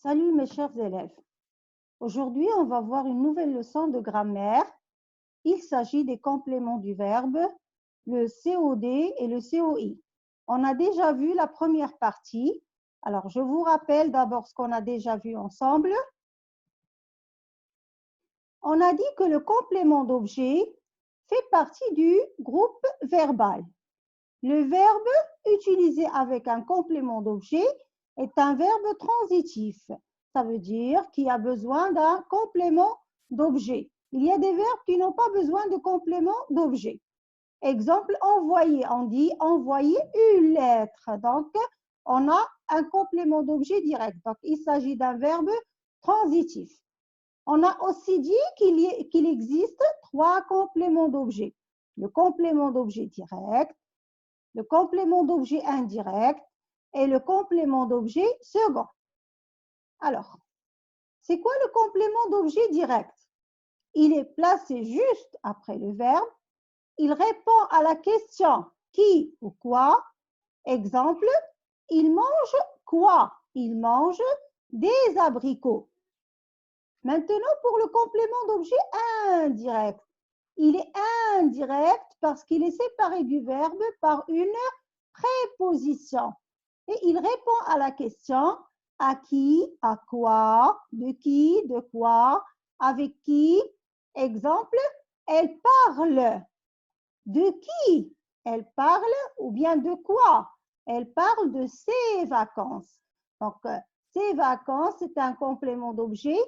Salut mes chers élèves. Aujourd'hui, on va voir une nouvelle leçon de grammaire. Il s'agit des compléments du verbe, le COD et le COI. On a déjà vu la première partie. Alors, je vous rappelle d'abord ce qu'on a déjà vu ensemble. On a dit que le complément d'objet fait partie du groupe verbal. Le verbe utilisé avec un complément d'objet est un verbe transitif. Ça veut dire qu'il a besoin d'un complément d'objet. Il y a des verbes qui n'ont pas besoin de complément d'objet. Exemple, envoyer. On dit envoyer une lettre. Donc, on a un complément d'objet direct. Donc, il s'agit d'un verbe transitif. On a aussi dit qu'il existe 3 compléments d'objet. Le complément d'objet direct, le complément d'objet indirect et le complément d'objet second. Alors, c'est quoi le complément d'objet direct? Il est placé juste après le verbe. Il répond à la question qui ou quoi. Exemple, il mange quoi? Il mange des abricots. Maintenant, pour le complément d'objet indirect. Il est indirect parce qu'il est séparé du verbe par une préposition. Et il répond à la question à qui, à quoi, de quoi, avec qui. Exemple, elle parle. De qui elle parle ou bien de quoi? Elle parle de ses vacances. Donc, ses vacances, c'est un complément d'objet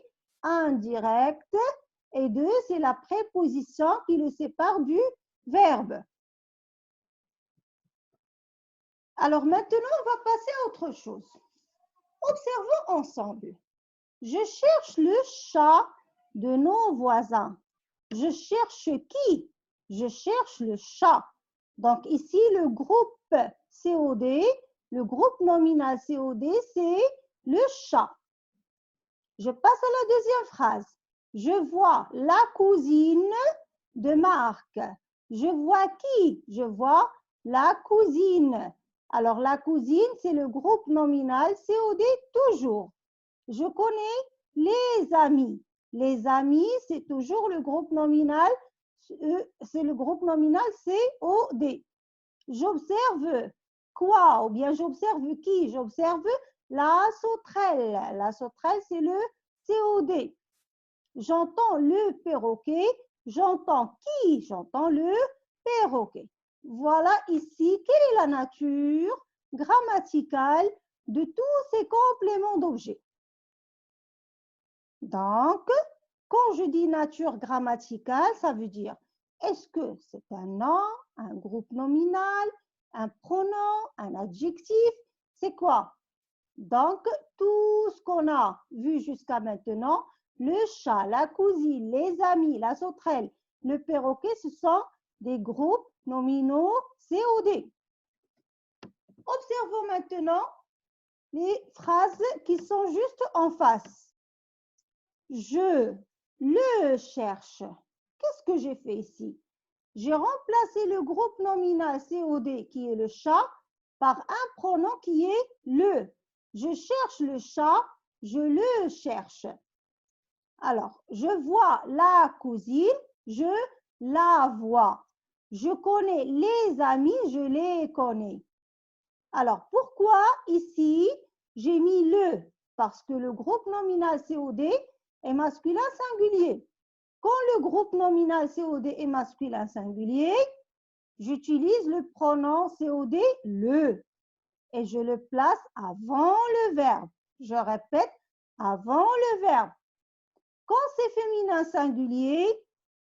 indirect. Et 2, c'est la préposition qui le sépare du verbe. Alors maintenant, on va passer à autre chose. Observons ensemble. Je cherche le chat de nos voisins. Je cherche qui? Je cherche le chat. Donc ici, le groupe COD, le groupe nominal COD, c'est le chat. Je passe à la deuxième phrase. Je vois la cousine de Marc. Je vois qui? Je vois la cousine. Alors, la cousine, c'est le groupe nominal COD toujours. Je connais les amis. Les amis, c'est toujours le groupe nominal, c'est le groupe nominal COD. J'observe quoi? Ou bien j'observe qui? J'observe la sauterelle. La sauterelle, c'est le COD. J'entends le perroquet. J'entends qui? J'entends le perroquet. Voilà ici, quelle est la nature grammaticale de tous ces compléments d'objets? Donc, quand je dis nature grammaticale, ça veut dire est-ce que c'est un nom, un groupe nominal, un pronom, un adjectif? C'est quoi? Donc, tout ce qu'on a vu jusqu'à maintenant, le chat, la cousine, les amis, la sauterelle, le perroquet, ce sont des groupes nominaux COD. Observons maintenant les phrases qui sont juste en face. Je le cherche. Qu'est-ce que j'ai fait ici? J'ai remplacé le groupe nominal COD qui est le chat par un pronom qui est le. Je cherche le chat, je le cherche. Alors, je vois la cousine, je la vois. Je connais les amis, je les connais. Alors, pourquoi ici j'ai mis le? Parce que le groupe nominal COD est masculin singulier. Quand le groupe nominal COD est masculin singulier, j'utilise le pronom COD le et je le place avant le verbe. Je répète, avant le verbe. Quand c'est féminin singulier,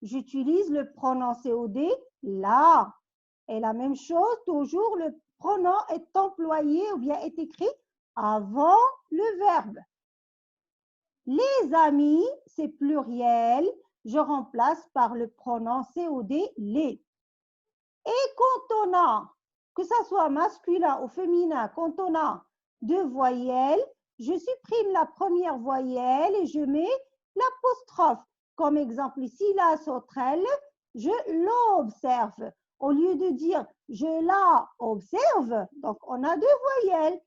j'utilise le pronom COD la. Et la même chose, toujours le pronom est employé ou bien est écrit avant le verbe. Les amis, c'est pluriel, je remplace par le pronom COD les. Et quand on a, que ça soit masculin ou féminin, quand on a 2 voyelles, je supprime la première voyelle et je mets l'apostrophe. Comme exemple ici, la sauterelle, je l'observe. Au lieu de dire je la observe, donc on a 2 voyelles.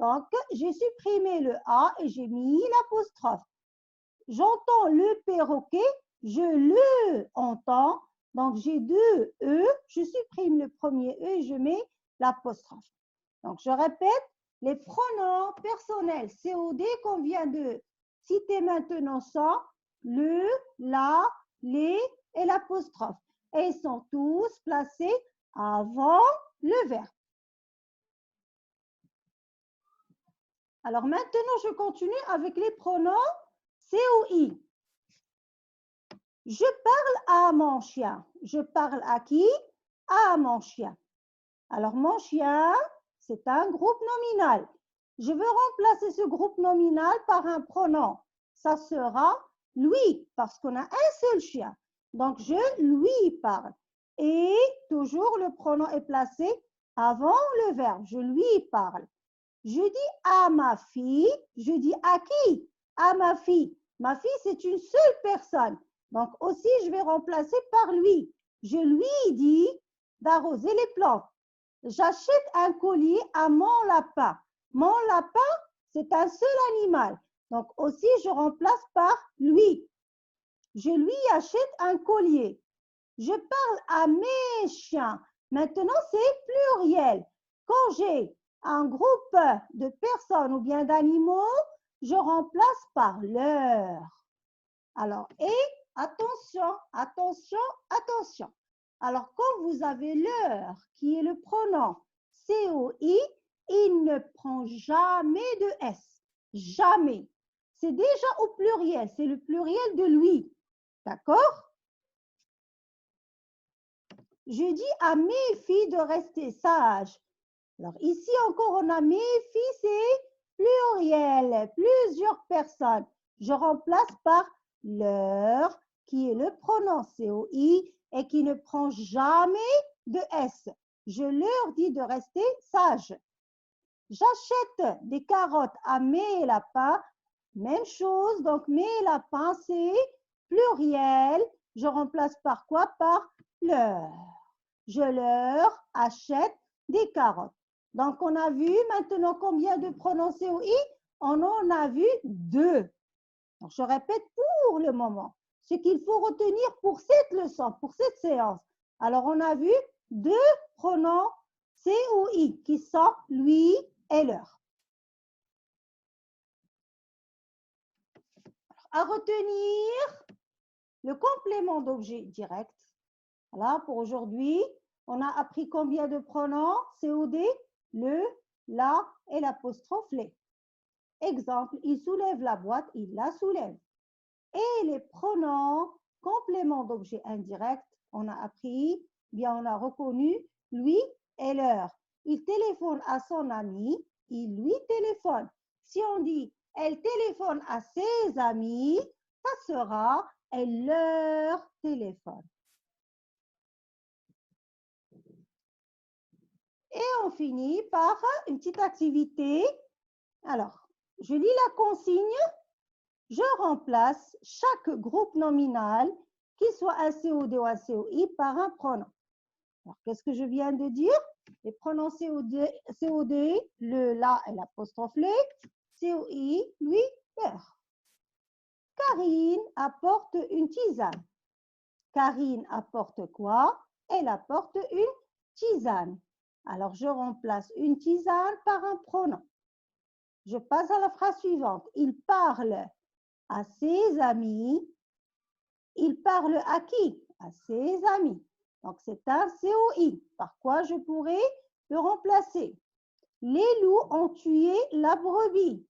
Donc, j'ai supprimé le A et j'ai mis l'apostrophe. J'entends le perroquet, je le entends. Donc, j'ai deux E, je supprime le premier E et je mets l'apostrophe. Donc, je répète, les pronoms personnels COD qu'on vient de citer maintenant sont le, la, les et l'apostrophe. Et ils sont tous placés avant le verbe. Alors maintenant, je continue avec les pronoms COI. Je parle à mon chien. Je parle à qui? À mon chien. Alors, mon chien, c'est un groupe nominal. Je veux remplacer ce groupe nominal par un pronom. Ça sera lui, parce qu'on a un seul chien. Donc, je lui parle. Et toujours, le pronom est placé avant le verbe. Je lui parle. Je dis à ma fille. Je dis à qui? À ma fille. Ma fille, c'est une seule personne. Donc, aussi, je vais remplacer par lui. Je lui dis d'arroser les plantes. J'achète un collier à mon lapin. Mon lapin, c'est un seul animal. Donc, aussi, je remplace par lui. Je lui achète un collier. Je parle à mes chiens. Maintenant, c'est pluriel. Quand j'ai un groupe de personnes ou bien d'animaux, je remplace par leur. Alors, et attention, attention, attention. Alors, quand vous avez leur, qui est le pronom COI, il ne prend jamais de S. Jamais. C'est déjà au pluriel. C'est le pluriel de lui. D'accord? Je dis à mes filles de rester sages. Alors, ici encore, on a mes filles, c'est pluriel. Plusieurs personnes. Je remplace par leur, qui est le pronom COI et qui ne prend jamais de S. Je leur dis de rester sages. J'achète des carottes à mes lapins. Même chose, donc mes lapins, c'est pluriel. Je remplace par quoi? Par leur. Je leur achète des carottes. Donc, on a vu maintenant combien de pronoms COI? On en a vu 2. Donc, je répète pour le moment. Ce qu'il faut retenir pour cette leçon, pour cette séance. Alors, on a vu 2 pronoms COI qui sont lui et leur. À retenir le complément d'objet direct. Voilà, pour aujourd'hui, on a appris combien de pronoms COD? Le, la et l'apostrophe les. Exemple, il soulève la boîte, il la soulève. Et les pronoms compléments d'objet indirect, on a appris, bien on a reconnu lui et leur. Il téléphone à son ami, il lui téléphone. Si on dit elle téléphone à ses amis, ça sera elle leur téléphone. Et on finit par une petite activité. Alors, je lis la consigne. Je remplace chaque groupe nominal, qu'il soit un COD ou un COI, par un pronom. Alors, qu'est-ce que je viens de dire? Les pronoms COD, le la et l'apostrophe les, COI, lui, leur. Karine apporte une tisane. Karine apporte quoi? Elle apporte une tisane. Alors, je remplace une tisane par un pronom. Je passe à la phrase suivante. Il parle à ses amis. Il parle à qui? À ses amis. Donc, c'est un COI. Par quoi je pourrais le remplacer? Les loups ont tué la brebis.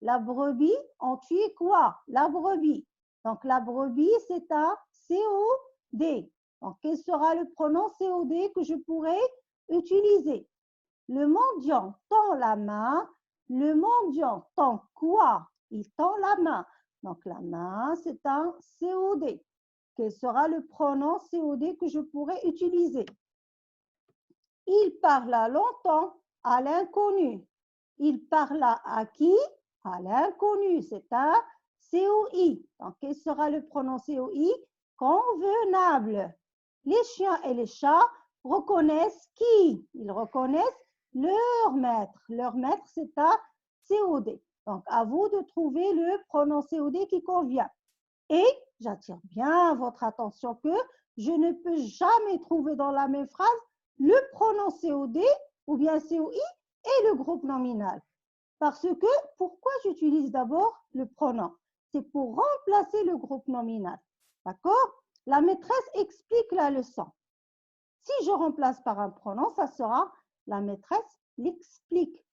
La brebis ont tué quoi? La brebis. Donc, la brebis, c'est un COD. Donc, quel sera le pronom COD que je pourrais utiliser? Le mendiant tend la main. Le mendiant tend quoi? Il tend la main. Donc, la main, c'est un COD. Quel sera le pronom COD que je pourrais utiliser? Il parla longtemps à l'inconnu. Il parla à qui? À l'inconnu. C'est un COI. Donc, quel sera le pronom COI? Convenable. Les chiens et les chats reconnaissent qui? Ils reconnaissent leur maître. Leur maître, c'est un COD. Donc, à vous de trouver le pronom COD qui convient. Et j'attire bien votre attention que je ne peux jamais trouver dans la même phrase le pronom COD ou bien COI et le groupe nominal. Parce que, pourquoi j'utilise d'abord le pronom? C'est pour remplacer le groupe nominal. D'accord? La maîtresse explique la leçon. Si je remplace par un pronom, ça sera la maîtresse l'explique.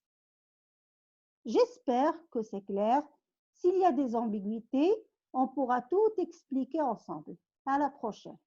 J'espère que c'est clair. S'il y a des ambiguïtés, on pourra tout expliquer ensemble. À la prochaine.